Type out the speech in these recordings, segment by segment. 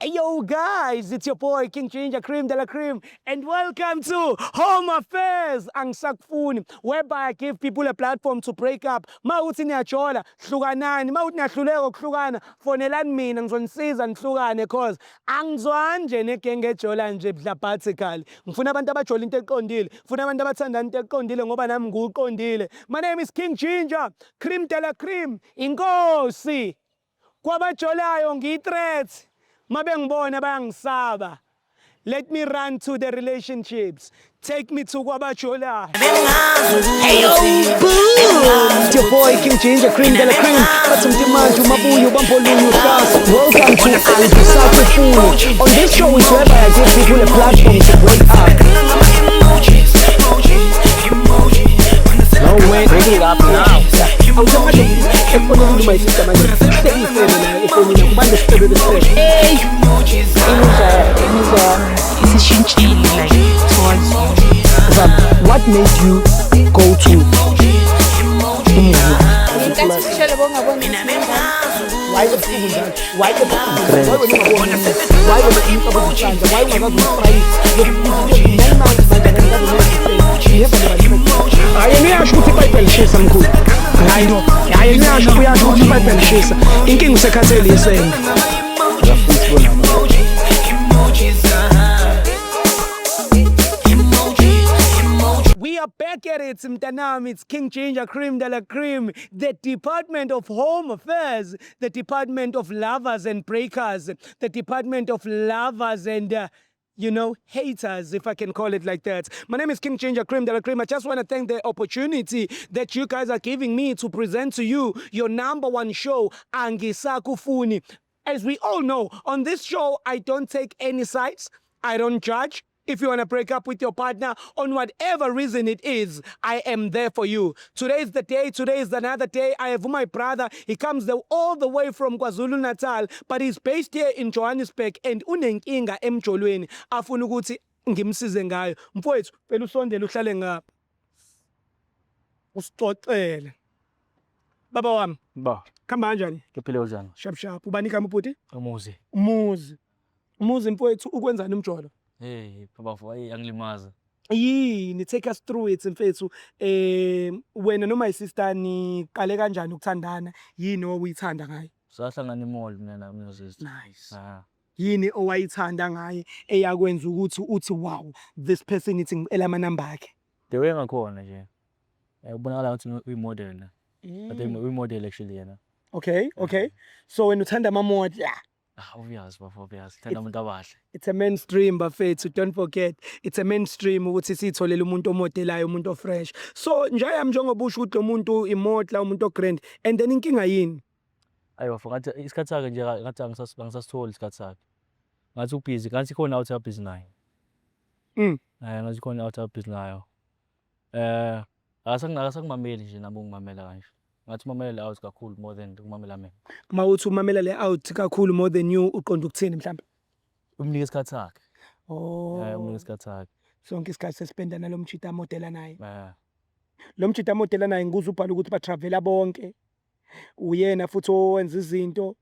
Hey yo guys, it's your boy King Ginger Cream de la Cream and welcome to Home Affairs Angisakufuni, whereby I give people a platform to break up. Mawuthi niyajola hlukanani, mawuthi niyahluleka ukuhlukana fonelani mina ngizonisiza nihlukane cause angizwani nje negenge ejola nje blabhathically. Ngifuna abantu abajola into eqondile, ngifuna abantu abathanda into eqondile ngoba nami ngiqondile. My name is King Ginger Cream de la Cream, inkosi. Kwabajolayo ngiyi-threat. Mabe ngibona bayangisaba. Let me run to the relationships. Take me to kwabajolayo. Hey yo, boom! It's your boy King Ginger Cream de la Cream. Bathi manje umabuyo bambolunye uhlasa. Welcome to Angisakufuni. On this show is whereby I give people a platform to break up. No way, break it up now. My sister, my what made you go to We are back at it, Mtanam. It's King Ginger Cream de la Cream, the Department of Home Affairs, the Department of Lovers and Breakers, the Department of Lovers and haters, if I can call it like that. My name is King Ginger Cream de la Cream. I just want to thank the opportunity that you guys are giving me to present to you your number one show, Angisakufuni. As we all know, on this show, I don't take any sides. I don't judge. If you want to break up with your partner on whatever reason it is, I am there for you. Today is the day. Today is another day. I have my brother. He comes all the way from KwaZulu-Natal, but he's based here in Johannesburg and unenkinga emjolweni. Afuna ukuthi ngimsize ngayo. Mfowethu, phela usondele uhlale ngapha. Usixoxele. Baba wami. Ba. Khamba kanjani? Ngiphile kanjani? Shap. Ubani kama bhuti? Umuzi. Umuzi mfowethu ukwenzani umjolo? Hey, baba angilimaza. Yini, take us through it mfethu. Wena noma isister niqale kanjani ukuthandana? Yini owuyithanda ngaye? Sahlangana emall mina sister. Nice. Yini owayithanda ngaye eyakwenza ukuthi uthi wow, this person ithi elama number akhe? The way ngakhona nje. Ubonakala ukuthi uyi-model na. But uyi-model actually yena. Okay. So wena uthanda ama-model? Obvious. Thanda umuntu abahle. It's a mainstream bafethu, don't forget. It's a mainstream ukuthi sitholele umuntu omodelayo, umuntu ofresh. So njengoba usho ukuthi umuntu imodla, umuntu ogrand, and then inkinga yini? Ayiwa ngathi isikhathi sakhe nje ngathi angisasitholi isikhathi sakhe. Ngathi ubusy, ngathi khona out of busy naye. Ngathi khona out of busy nayo. Akasangimameli nje nabo ngimamela kanje. Ngathi umamela out kakhulu more than ukumamela mina. Mawuthi umamela le out kakhulu more than you uqonda ukuthini mhlawumbe? Umnika isikhathi sakhe. Umnika isikhathi sakhe. Sonke isikhathi sespenda nalomchita modela naye. Lo mchita modela naye ngikuza ubhala ukuthi ba travela bonke. Uyena futhi owenza izinto.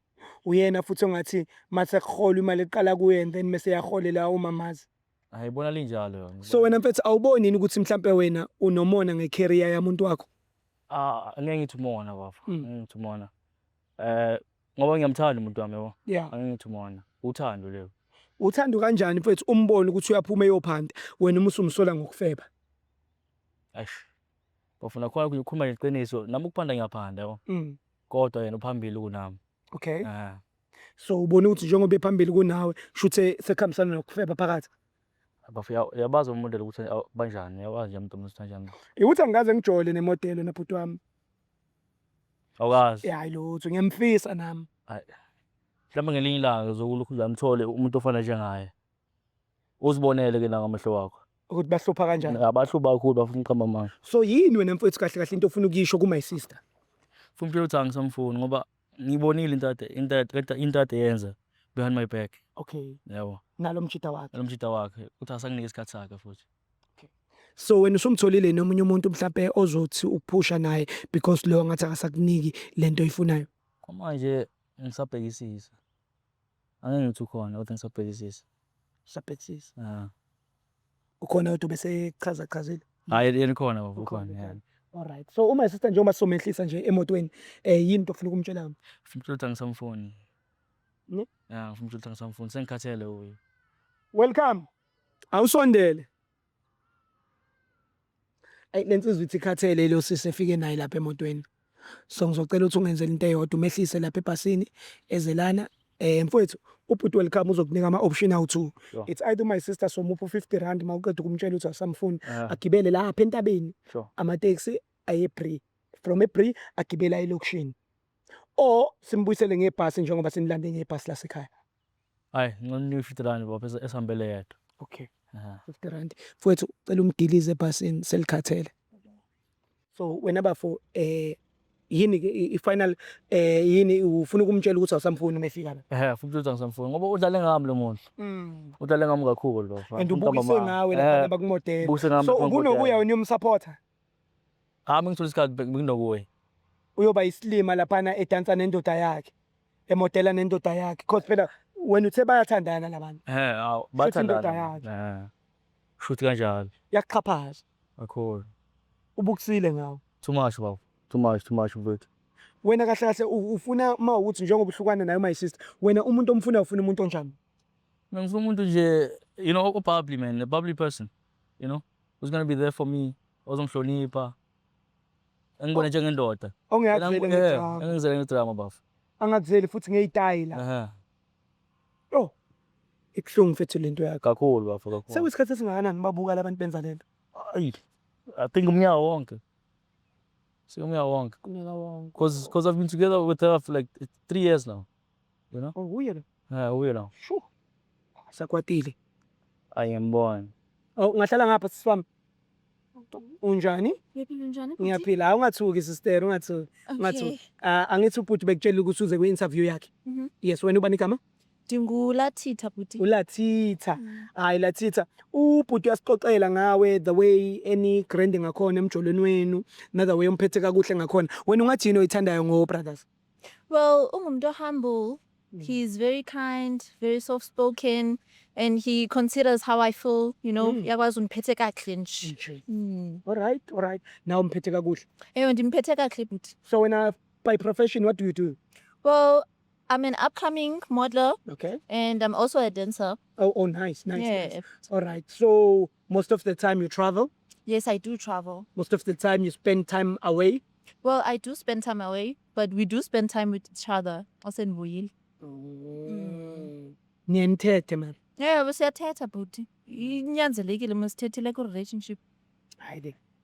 Uyena futhi ongathi mase kuhola imali eqala kuye and then mase yaholela umamazi. Ayibona linjalo yona. So wena mfethu awuboni ukuthi mhlambe wena unomona ngecareer yamuntu wakho? Angeke ngithi umona baba. Ngithi umona. Ngoba ngiyamthanda umuntu wami yabo. Angeke ngithi umona. Uthando leyo. Uthando kanjani mfethu umbone ukuthi uyaphuma eyophanda wena uma usumsola ngokufeba? Bafuna khona ukukhuluma ngeqiniso nami ukuphanda ngiyaphanda yabo. Kodwa yena uphambili kunami. Okay. So ubona ukuthi njengoba ephambili kunawe shuthe sekhambisana nokufeba phakathi? Bafuna yabaza umuntu ukuthi banjani, yabazi nje umuntu omnisi kanjani. Ukuthi angikaze ngijole nemodelo nabhuti wami. Awukazi. Hayi lutho ngiyamfisa nami. Mhlawumbe ngelinye ilanga zokulokhu uzamthole umuntu ofana njengaye. Uzibonele ke la ngamehlo wakho. Ukuthi bahlupha kanjani? Abahlupha kakhulu bafuna uqamba manje. So yini wena mfowethu kahle into ofuna ukuyisho ku my sister? Funa phela ukuthi angisamfuni ngoba ngibonile into yenza behind my back. Okay. Yabo. Nalo mchita wakhe. Uthi asanginike isikhathi sakhe futhi. So wena usumtholile nomunye umuntu mhlawumbe ozothi ukuphusha naye because lo ngathi akasakuniki lento oyifunayo. Manje ngisabhekisisa. angeke ngithi ukhona kodwa ngisabhekisisa. Sabhekisisa. Ukhona kodwa bese chazile. Hayi yena khona baba ukhona Ukhona, yeah. Alright. So uma sister njengoba somehlisa nje emotweni, yini into ofuna ukumtshela? Ngifuna ukuthi angisamfuni. Ne? Yeah, ngifuna ukuthi angisamfuni sengikhathele uye. Welcome. Awusondele. Lensizwe ithi ikhathele lo sisi efike naye lapha emotweni. So ngizocela ukuthi ungenzele into eyodwa umehlise lapha ebhasini ezelana. Mfowethu, ubhuti welcome uzokunika ama-option awu-2. Sure. It's either my sister somupha 50 rand mawuqeda ukumtshela ukuthi asamfuni Yeah. agibele lapha entabeni Sure. amateksi aye-Bree. From eBree agibela elokishini. Or simbuyisele ngebhasi njengoba sinilande ngebhasi lasekhaya. Hayi ngicela 50 rand baba esihambele yedwa. Okay. Aha. 50 rand. Mfowethu ucela umdilize ebhasini selikhathele. So wena bafo yini ke i-final yini ufuna ukumtshela ukuthi awusamfuni umefika la? Futhi ukuthi angisamfuni ngoba udlale ngami lo muntu. Udlale ngami kakhulu lo. And ubukise ngawe lapha bakumodela. Ubukise ngami So bakumodela. kunokuya wena umsupporter. Ngithola isikhathi nginokuye. Uyoba islima laphana edansa nendoda yakhe. Emodela nendoda yakhe. Because phela wena uthe bayathandana labantu. Bathandana. Shuthi kanjalo. Yakuxhaphaza. Kakhulu. Ubukisile ngawe. Too much baba. Too much mfethu. Wena kahle kahle ufuna mawukuthi njengoba uhlukana nayo my sister, wena umuntu omfuna ufuna umuntu onjani? Mina ngifuna umuntu nje bubbly man, a bubbly person, who's going to be there for me, ozongihlonipha. Engibone njengendoda. Ongeyazeli ngedrama. Engizele ngedrama bafo. Angazeli futhi ngeyitayila. Oh. Ikuhlungu mfethu lento yakho. Kakhulu bafo kakhulu. Sekuyisikhathi esingakanani babuka labantu benza lento? Hayi. I think umnyaka wonke. Umnyaka wonke. Because I've been together with her for like 3 years now. Oh, uye la. Uye now. Sho. Sakwatile. I am born. Oh, ngahlala ngapha sisi wami. Unjani? Ngiyaphila njani? Ngiyaphila. Ungathuki sister, ungathuki. Okay. Angithi ubhuti bekutshela ukuthi uze kwi-interview yakhe. Yes, wena ubani igama? DinguLathitha bhuti. uLathitha. Hayi Lathitha, ubhuti uyasixoxela ngawe the way any grande ngakhona emjolweni wenu, na the way umphethe kakuhle ngakhona. Wena ungathini oyithandayo ngoBrothers? Well, ungumuntu humble. He's very kind, very soft-spoken, and he considers how I feel, yakwazi ungiphethe kahle nje. All right. Now umphethe kakuhle. Ndimphethe kahle bhuti. So when by profession, what do you do? Well, I'm an upcoming modeler. Okay. And I'm also a dancer. Oh, nice. Yeah. Nice. All right. So most of the time you travel? Yes, I do travel. Most of the time you spend time away? Well, I do spend time away, but we do spend time with each other. Also in Buyil. Nienthethe man. Yeah, siyathetha bhuti. Inyanzelekile masithethile ku-relationship.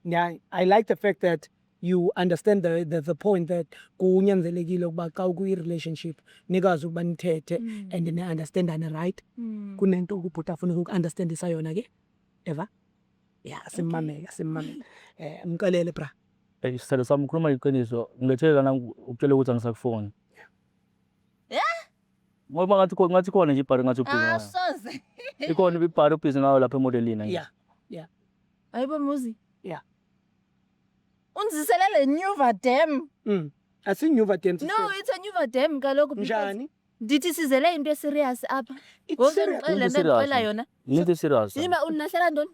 Yeah, I like the fact that you understand the point that kunyanzelekile ukuba xa ukwi-relationship nikazi ukuba nithethe and ni-understandane right. Kunento ubhuti afuna uku-understandisa yona ke. Eva? Yeah, simmameka. Mkalele bra. Isithelo sami ukhuluma iqiniso, ngilethele lana ukutshela ukuthi angisakufuni. Ngoba ngathi khona nje ibhari ngathi ubhizi. Soze. Ikhona ibhari ubhizi ngayo lapha emodelini. Yeah. Hayibo Muzi. Yeah. Unziselele Nuva Dam. Asinyuva Dam. No, it's a Nuva Dam kaloku. Njani? Ndithi sizele into serious apha. It's serious. Ngicela yona. Into serious. Yima unilahlela ntoni?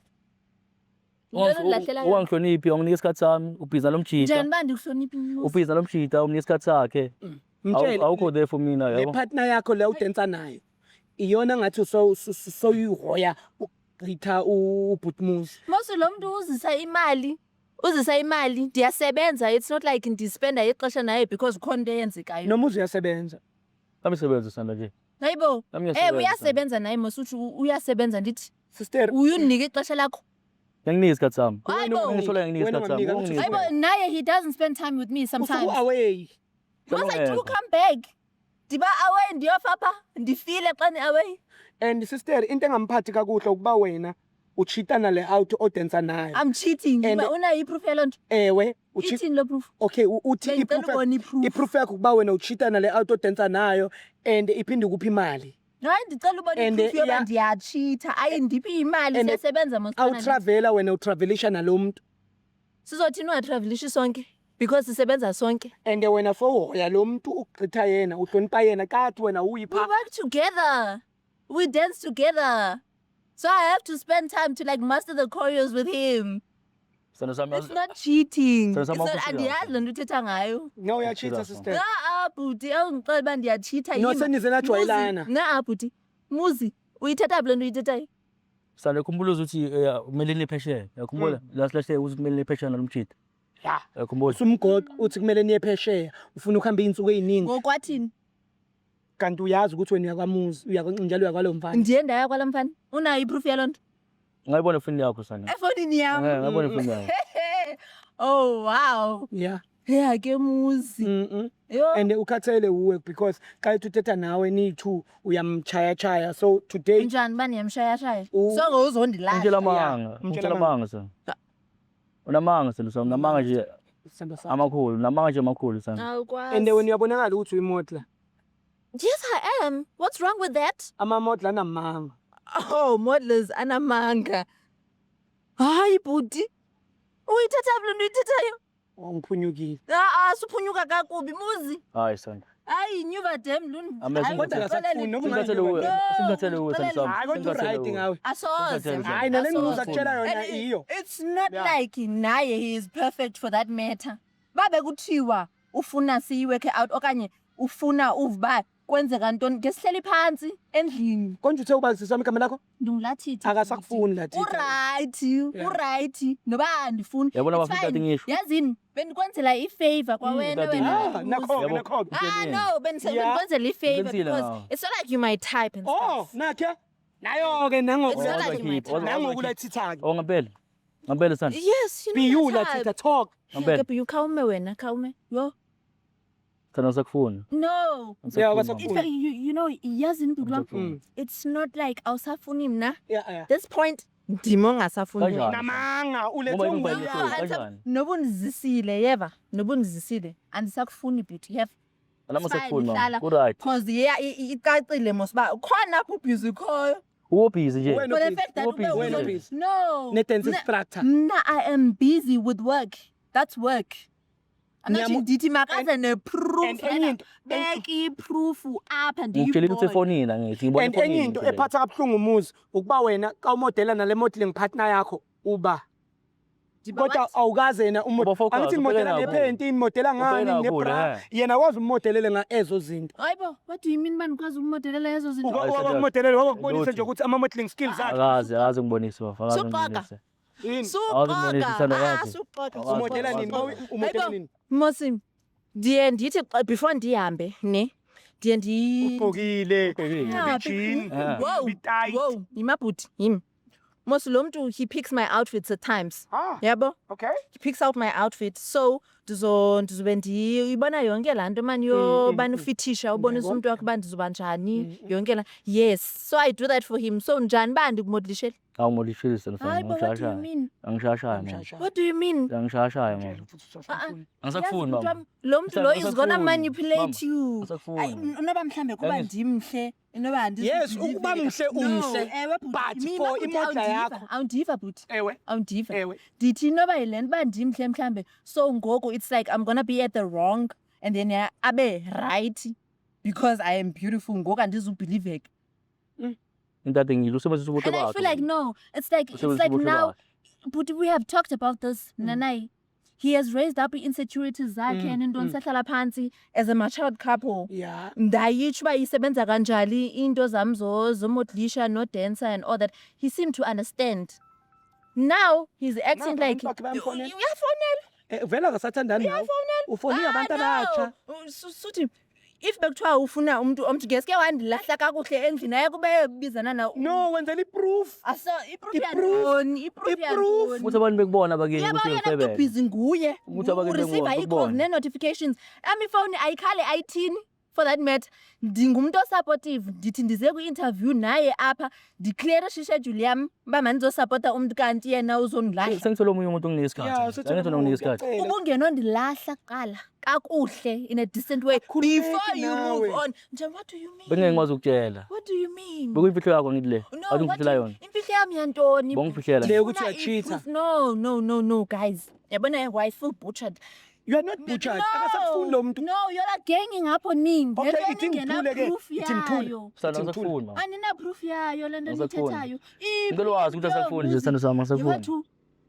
Ungangihloniphi, unginike isikhathi sami, ubhizi lomjita. Njani bandi kuhloniphi Muzi? Ubhizi lomjita, unginike isikhathi sakhe. Awukho there for mina yabo. Le partner yakho le udansa nayo. Iyona ngathi so uyihoya uGrita uBhutmuzi. Mose lo muntu uzisa imali, ndiyasebenza. It's not like ndispenda ixesha naye because khona into eyenzekayo. Noma uyasebenza. Kami sebenza sana nje. Hayibo. Uyasebenza naye mose uthi uyasebenza ndithi. Sister, uyunike ixesha lakho. Ngiyanika isikhathi sami. Hayibo. Hayibo naye he doesn't spend time with me sometimes. Usuku away. Once I do come back, ndiba away ndiyofa apha, ndifile xa ni away. And sister, into engamphathi kakuhle ukuba wena uchitana le out odansa nayo. I'm cheating. Una iproof yalonto? Ewe, ucheating lo proof. Okay, uthi iproof yakho ukuba wena uchitana le out odansa nayo and iphinde kuphi imali. Hayi ndicela ubona iproof yoba ndiyachita, ayindiphi imali siyasebenza mosana. Awutravela wena utravelisha nalomuntu. Sizothini ungatravelisha sonke? because sisebenza sonke. And wena for uhoya lo muntu ugqitha yena uhlonipha yena kathi wena We uyipha. work together. We dance together. So I have to spend time to like master the choreos with him. Sithando sami It's not cheating. So It's some not of us andiyazi le nto uthetha ngayo. No uyachitha sister. Bhuti awungixela uba ndiyatshitha No senize najwayelana. Bhuti. Muzi, uyithetha phi le nto uyithethayo? Sithando khumbula ukuthi kumele niphesheya. Yakhumbula lahle ukuthi kumele niphesheya nalomtshito. Ya. Yakhumbula. Usumgoqo uthi kumele niye phesheya ufuna ukuhamba izinsuku eziningi Ngokwathini? kanti uyazi ukuthi wena uyakwamuzi njalo uyakwalo mfana. Ndiye ndaya kwala mfana. Unayo iproof yaloo nto? Ngayibona ifoni yakho sana. Efonini yam. Ngayibona ifoni yakho. Oh wow. Yeah. Yeah, ke muzi. Yo. And ukhathele uwe because xa uthetha nawe ni2 uyamchaya so today Njani bani yamshaya? U- So ngozondilahla. Ngitshela manga. Ngitshela manga sana. Unamanga sana so namanga nje amakhulu. Namanga nje amakhulu sana. Awukwazi. and wena uyabonakala ukuthi uyimodla Yes, I am. What's wrong with that? amamodla anamanga. Oh, modelers anamanga. Hayi bhuti. Uyithatha phi le nto uyithethayo? Ngiphunyukile. Suphunyuka kakubi muzi. Hayi sana. Hayi nyuva dem luni. Amazing. Kodwa akasafuni noma Singathele uwe. Singathele uwe sana sami. Hayi kodwa right ngawe. Asoze. Hayi nale Asoze. ngibuza kutshela yona And iyo. it's not Yeah. like naye he is perfect for that matter. Babe kuthiwa ufuna siyiwork out okanye ufuna uvuba kwenzeka ntoni ngesihleli phansi endlini. Konje uthe ubazisa igama lakho? Ndungulathi. Akasakufuni lathi. Uright. Noba andifuni. Yabona It's bafika fine. ngisho. Yazini bendikwenzela ifavor kwawena kade wena. Nakho Yabo. nakho. No, bendikwenzela ifavor Uqinisile because ngawe. it's not like you my type and Oh, stuff. nakhe. Nayo ke It's not like keep. you my type. nangoku lathitha ke. Oh ngempela. Ngempela sana. Yes, you know Biyu my type. lathitha talk. Ngempela. Kephi ukhawume wena, khawume. Yo. Sana sakufuna. No. Yeah, In Cool. fact, you know, yazini Dudla, Mm. it's not like awusafuni mna. Yeah. This point ndimo ngasafuni Kanjani? wena. Namanga ulethe Uma umngani. ingibhalile No, so, kanjani? noba undizisile yeva, noba undizisile andisakufuni beauty have Alama Fine, sakufuna hlala. mama. Ku right. cause icacile mos ba khona apho busy khoyo. Uwo busy nje. Wena For the busy. fact that Uwo busy Wena nje. busy. no. Ne-dance Mna- instructor. Mna I am busy with work. That's work. Anathi Ngiyamu- ndithi makaze ne-proof. and enye into- Beki i-proof apha Ngikutshelile ukuthi ndiyibone. efonini angithi ngibona And enye into ephatha kabuhlungu umuzi ukuba wena ka umodela nale modeling partner yakho uba Ndiba kodwa what? awukaze yena Uba focus, angithi ubheke imodela nakho. nephenti imodela ngani Ubheke nakho, nebra yena wazi umodelele nga ezo zinto Hayibo, what do you mean bandikwazi ukumodelela ezo zinto? umodelele wakubonisa nje ukuthi ama modeling skills zakhe akaze ngibonise bafa. Akaze Suqoqa. ngibonise. yini Awuzibonisi Suqoqa. isandakazi. Suqoqa. umodela nini umodela Hayibo, nini Mosim, ndiye ndithi before ndihambe, ne? Ndiye ugqokile Yeah, jean Whoa, tight whoa, yimabhuti, yim. Mos lo mntu, he picks my outfits at times. Yabo? okay He picks out my outfit. So, ndizobe ndiyibona yonke laa nto mani yobana ufithisha ubonisa umntu wakho uba ndizoba njani yonke laa. Yes, so I do that for him. So njani ba ndikumodelishele? Awungimodishile Hayibo, what do you mean? Angishashaya mama. What do you mean? Angishashaya mama. Angisakufuni Yazi mama. lo mntu lo is gonna Angisakufuni, manipulate mama. you. Angisakufuni. Ay, noba mhlambe kuba Yangithi- ndimhle noba Yes, ukuba mhle umhle, but for imodla yakho. awundiva bhuti ewe awundiva ewe ndithi noba yile nto uba ndimhle mhlambe so ngoku it's like I'm gonna be at the wrong and then abe right because I am beautiful ngoku andizubhiliveka. Intade ngilo usebenzisa ubuhle And I bakho. feel like no, it's like Usebenzisa ubuhle now bakho. but we have talked about this nanai. He has raised up insecurities zakhe and into sahlala phansi as a matured couple. yeah Ndayitsho uba isebenza kanjani into zam zomodelisha no dancer and all that. He seemed to understand. Now he's acting Now, like abantu bakhe bayamfonela. uyafonela vele akasathandani nawe ufonile abantu abatsha suthi if bekuthiwa ufuna umuntu omthi ngeske wandilahla kakuhle endlini ayekube bizana na no wenzela i-proof aso iproof I-proof. yantoni iproof yantoni Ukuthi abantu bekubona bakini yabo ukuthi yena mntu usebenza. busy nguye Ukuthi abanye ureceive bekubona, ii-calls bekubona. nee-notifications ami ifowuni ayikhale ayithini for that matter ndingumntu osupportive ndithi ndize kwi-interview naye apha ndiclearishe ishedule yam uba mandizosapota umntu kanti yena uzondilahla Sengithole omunye umuntu onginika isikhathi. Angithole onginika isikhathi. ubungenondilahla kuqala kakuhle in a decent way before you move nawe. on nje what do you mean Bengeke ngikwazi ukutshela. what do you mean Bekuyimfihlo yakho ngithi le. No, Athi what ngifihlela do- yona. imfihlo yami yantoni Bongifihlela. Le ukuthi Ufuna uyacheater. i-proof. No, guys yabona why I feel butchered You are not butchered. Akasakufuni lo muntu. No, you're like ganging up on me. Okay, Ngento ithi eningena ngithule ke. proof Ithi ngithule. yayo. Sithando ngisakufuni mama. Anina proof yayo lento Ngisakufuni. nithethayo. Ngicela wazi ukuthi asakufuni nje sithando sami asakufuni. Yewethu.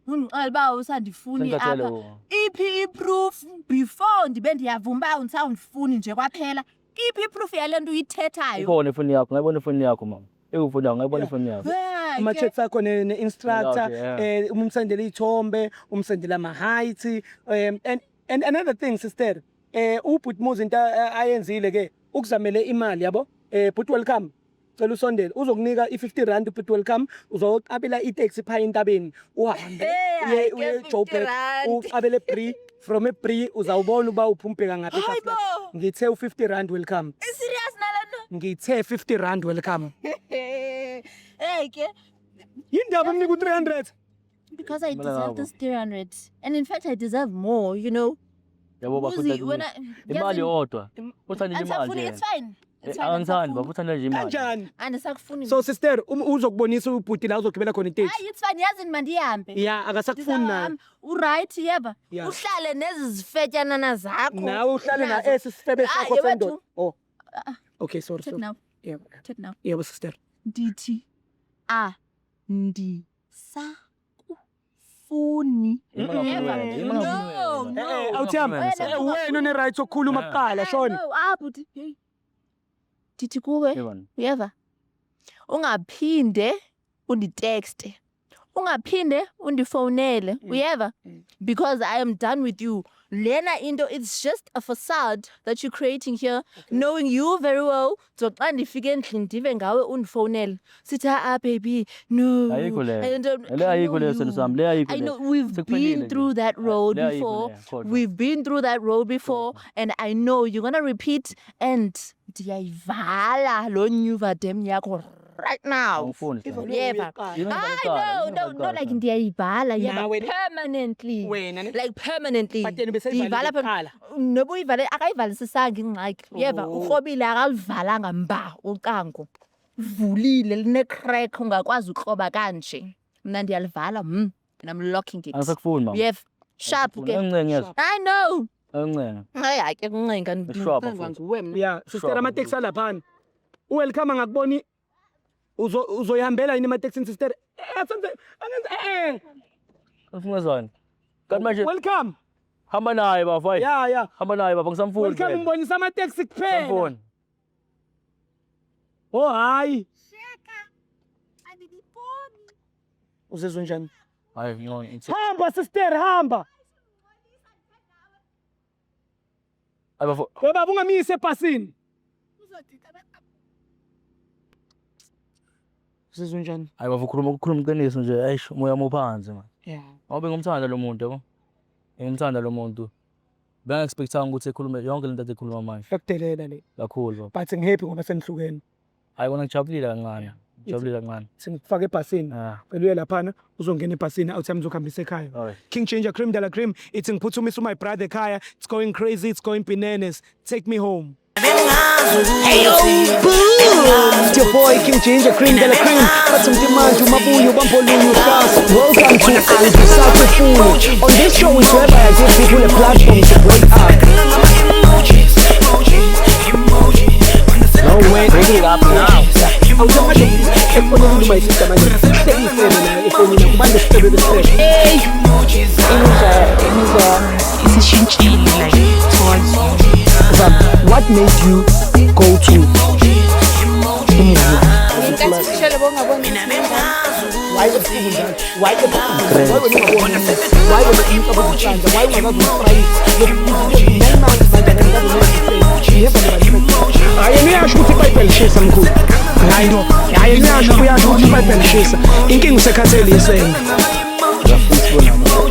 Ungiqala usandifuni Sengikhathele apha. wona. Iphi iproof before ndibe ndiyavuma unisawundifuni nje kwaphela. Iphi iproof yalento uyithethayo? Ikhona ifoni yakho, ngayibona ifoni yakho mama. Ekufoni yakho, ngayibona ifoni yakho. Ama-chats akho ne-instructor, Okay, umsendela iy'thombe, umsendela ama-height, and another thing, sister, ubhuti Muzi into ayenzile-ke, ukuzamele imali, yabo? Bhuti welcome, cela usondele, uzokunika i-R50, ubhuti welcome, uzoqabela itaxi phaya entabeni, uhambe, uye eJoburg, uqabele Bree, from eBree, uzawubona uba uphumpeka ngaphi eKaapstad. Ngithe u-R50 welcome. Serious nalento? Ngithe R50 welcome. Hey ke. Yindaba mnika u-300. Because I deserve this 300. And in fact I deserve more, you know. Yabo Uzi, when bafuna I imali yodwa. Uthandile imali Ansakufuni, nje. it's fine. It's fine. Angithandi bafuna nje imali. Kanjani? Andisakufuni. So sister, uzokubonisa ubhuti la uzogibela khona iteksi. Hayi, it's fine. Yazi mandihambe. Ya, akasakufuni naye. Uright yeba. Yeah. Uhlale nezi zifetyanana zakho. Nawe uhlale na esi sifebe sakho Hayi, sendoda. wethu. Oh. Okay, sorry. Check now. Yeah. Check now. Yebo sister. Ndithi ndisakufuni. Imali Yeba. yakho wena, imali yakho No, wena. no. Awuthiyami. Wena une-right sokukhuluma kuqala, Shona. No, buti. Hey. Ndithi kuwe. Yebona. Uyeva? Ungaphinde unditexte. Ungaphinde undifonele. Uyeva? Because I am done with you. Lena into, it's just a facade that you're creating here, knowing you very well. So xa ndifike endlini ndive ngawe undifonele. Sithi baby, no. Ayikho leyo. I don't- Le I ayikho know leyo you. sithando sami, le ayikho I know leyo. we've Sekuphelile been nje. through that road Le ayikho before. leyo, kodwa. We've been through that road before, and I know you're gonna repeat. And ndiyayivala lo nyuva dem yakho right now. Angifuni sithando. Yeva. Yini I engiqala, no, like ndiyayivala Nawe yeva ne- permanently. Wena ne- Like permanently. But yena bese Ndiyivala ayivalile kuqala. noba uyivale akayivalisisanga ingxaki. Yeva, Oh. urhobile akalivalanga mba ucango. Vulile line-crack ungakwazi ukroba kanje. Mna ndiyalivala and I'm locking it. Angisakufuni mama. Yeva. Sharp ke. Angicenge yazi. I know. Angicenge. Hayi ke kuncenga Ishwaba ngicengwa futhi. nguwe mna. Ya, sister Sure. amateksi alaphana. Uwelcome angakuboni. Uzoyihambela yini emateksini sister? Ngifungazana. Kanti manje Welcome. hamba naye bafai. Ya. Hamba naye baba ngisamfuni. Welcome ngibonisa amateksi kuphela. Ngisamfuni. Oh hayi. Uzezwe njani? Hayi ngiyona. Hamba sister, hamba. Hayi bafo. Baba ungamiyise ebhasini. Uzezwe njani? Hayi bafo ukukhuluma iqiniso nje. Eish umoya mophansi man. Yeah. Ngoba ngimthanda lo muntu yabo. Ngimthanda lo muntu. Bengi-expectanga ukuthi ekhulume yonke lento athi ekhuluma manje. Yakudelela le. Kakhulu baba. But ngihappy ngoba senihlukene. Hayi kona ngijabulile kancane. Ngijabulile kancane. Sengikufaka ebhasini. Phela uye laphana uzongena ebhasini awuthi ngizokuhambisa ekhaya. Alright. King Ginger Cream de la Cream. Ithi ngiphuthumise my brother ekhaya. It's going crazy, it's going bananas. Take me home. Hey yo, it's your boy King Ginger Cream de la Cream. Bathi mtimanje umabuyo bambolunye uhlasa. Welcome to Angisakufuni. On this show is whereby I give people a platform to break up. No way, break it up now. Awuthanda efonini my sister manje. Seyifene la efonini kubande sicebe bese. Hey. Isishintshile like towards What made you go to England? Ngenkathi sishele bongabona. Why the people? Why the people? Why were you going? Why were you going to Canada? Why were you ayiniyasho ukuthi iBhayibheli lishisa mkhulu. Hayi no. Ayiniyasho uyasho ukuthi iBhayibheli lishisa. Inkinga usekhathele yesene. Ngiyafisa ukubona mama.